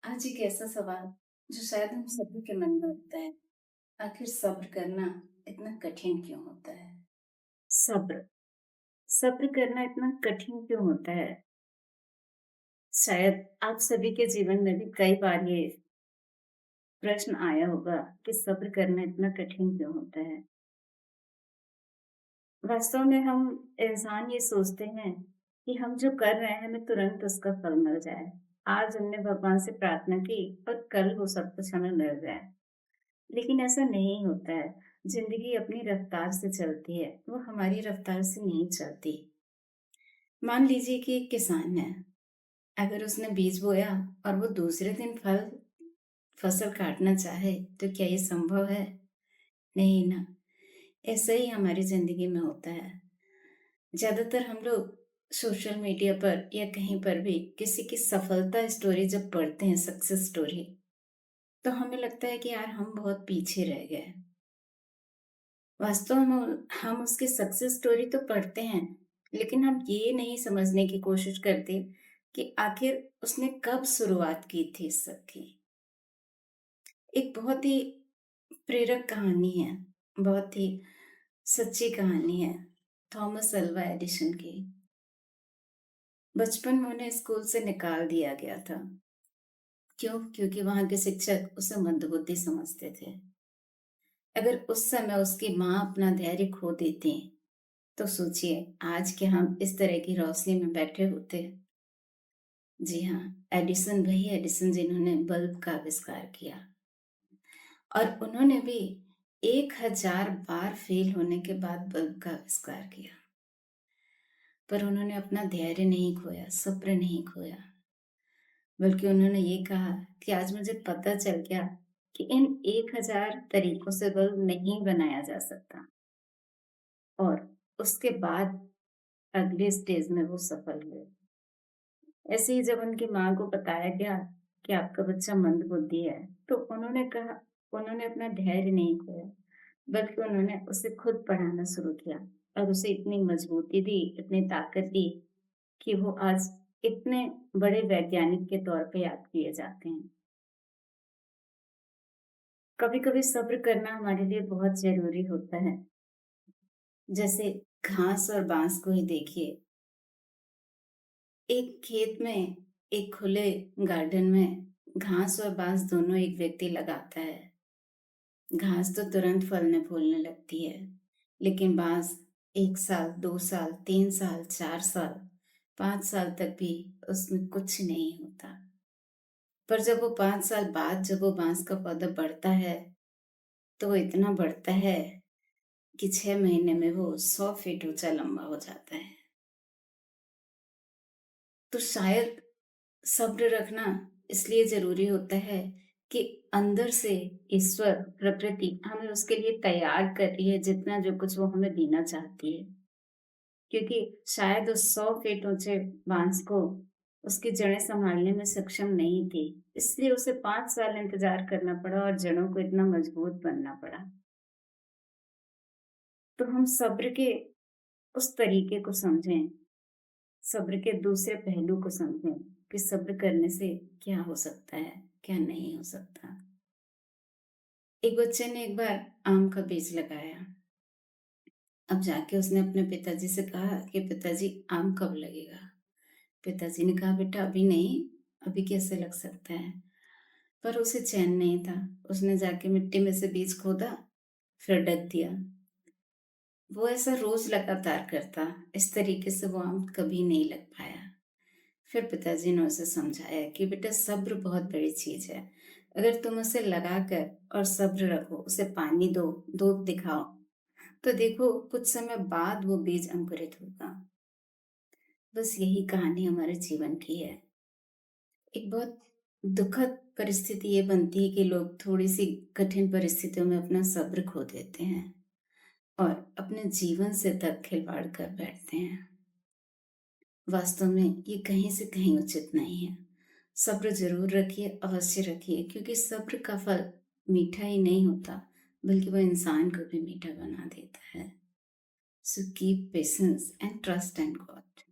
आज एक ऐसा सवाल जो शायद हम सभी के मन में होता है। आखिर सब्र करना इतना कठिन क्यों होता है? सब्र, सब्र करना इतना कठिन क्यों होता है? शायद आप सभी के जीवन में भी कई बार ये प्रश्न आया होगा कि सब्र करना इतना कठिन क्यों होता है? वास्तव में हम इंसान ये सोचते हैं कि हम जो कर रहे हैं हमें तुरंत उसका फल मिल जाए। आज हमने भगवान से प्रार्थना की और कल वो सब कुछ हमें मिल जाए। लेकिन ऐसा नहीं होता है। ज़िंदगी अपनी रफ्तार से चलती है, वो हमारी रफ्तार से नहीं चलती। मान लीजिए कि एक किसान है। अगर उसने बीज बोया और वो दूसरे दिन फसल काटना चाहे तो क्या ये संभव है? नहीं ना। ऐसा ही हमारी जिंदगी में होता है। ज्यादातर हम लोग सोशल मीडिया पर या कहीं पर भी किसी की सफलता स्टोरी जब पढ़ते हैं, सक्सेस स्टोरी, तो हमें लगता है कि यार हम बहुत पीछे रह गए। वास्तव में हम उसकी सक्सेस स्टोरी तो पढ़ते हैं, लेकिन हम ये नहीं समझने की कोशिश करते कि आखिर उसने कब शुरुआत की थी इस सब की। एक बहुत ही प्रेरक कहानी है, बहुत ही सच्ची कहानी है थॉमस अल्वा एडिसन की। बचपन में उन्हें स्कूल से निकाल दिया गया था। क्यों? क्योंकि वहां के शिक्षक उसे मंदबुद्धि समझते थे। अगर उस समय उसकी माँ अपना धैर्य खो देती, तो सोचिए आज के हम इस तरह की रोशनी में बैठे होते। जी हाँ, एडिसन वही एडिसन जिन्होंने बल्ब का आविष्कार किया। और उन्होंने भी 1000 बार फेल होने के बाद बल्ब का आविष्कार किया। पर उन्होंने अपना धैर्य नहीं खोया, सब्र नहीं खोया, बल्कि उन्होंने ये कहा कि आज मुझे पता चल गया कि इन 1000 तरीकों से बल्ब नहीं बनाया जा सकता। और उसके बाद अगले स्टेज में वो सफल हुए। ऐसे ही जब उनकी माँ को बताया गया कि आपका बच्चा मंदबुद्धि है, तो उन्होंने अपना धैर्य नहीं खोया, बल्कि उन्होंने उसे खुद पढ़ाना शुरू किया और उसे इतनी मजबूती दी, इतनी ताकत दी कि वो आज इतने बड़े वैज्ञानिक के तौर पे याद किए जाते हैं। कभी-कभी सब्र करना हमारे लिए बहुत ज़रूरी होता है। जैसे घास और बाँस को ही देखिए। एक खेत में, एक खुले गार्डन में घास और बाँस दोनों एक व्यक्ति लगाता है। घास तो तुरंत फलने-फूलने लगती है, लेकिन बाँस 1 साल, 2 साल, 3 साल, 4 साल, 5 साल तक भी उसमें कुछ नहीं होता। पर जब वो 5 साल बाद जब वो बाँस का पौधा बढ़ता है, तो वो इतना बढ़ता है कि 6 महीने में वो 100 फीट ऊँचा लंबा हो जाता है। तो शायद सब्र रखना इसलिए ज़रूरी होता है कि अंदर से ईश्वर, प्रकृति हमें उसके लिए तैयार कर रही है जितना जो कुछ वो हमें देना चाहती है। क्योंकि शायद उस 100 फीट ऊँचे बाँस को उसकी जड़ें सँभालने में सक्षम नहीं थी, इसलिए उसे 5 साल इंतज़ार करना पड़ा और जड़ों को इतना मजबूत बनना पड़ा। तो हम सब्र के उस तरीके को समझें, सब्र के दूसरे पहलू को समझें कि सब्र करने से क्या हो सकता है, क्या नहीं हो सकता। एक बच्चे ने एक बार आम का बीज लगाया। अब जाके उसने अपने पिताजी से कहा कि पिताजी आम कब लगेगा? पिताजी ने कहा बेटा अभी नहीं, अभी कैसे लग सकता है? पर उसे चैन नहीं था। उसने जाके मिट्टी में से बीज खोदा, फिर ढक दिया। वो ऐसा रोज लगातार करता, इस तरीके से वो आम कभी नहीं लग पाया। फिर पिताजी ने उसे समझाया कि बेटा सब्र बहुत बड़ी चीज है। अगर तुम उसे लगाकर और सब्र रखो, उसे पानी दो, धूप दिखाओ, तो देखो कुछ समय बाद वो बीज अंकुरित होगा। बस यही कहानी हमारे जीवन की है। एक बहुत दुखद परिस्थिति ये बनती है कि लोग थोड़ी सी कठिन परिस्थितियों में अपना सब्र खो देते हैं और अपने जीवन से तक खिलवाड़ कर बैठते हैं। वास्तव में ये कहीं से कहीं उचित नहीं है। सब्र ज़रूर रखिए, अवश्य रखिए, क्योंकि सब्र का फल मीठा ही नहीं होता, बल्कि वो इंसान को भी मीठा बना देता है। So keep patience and trust in God.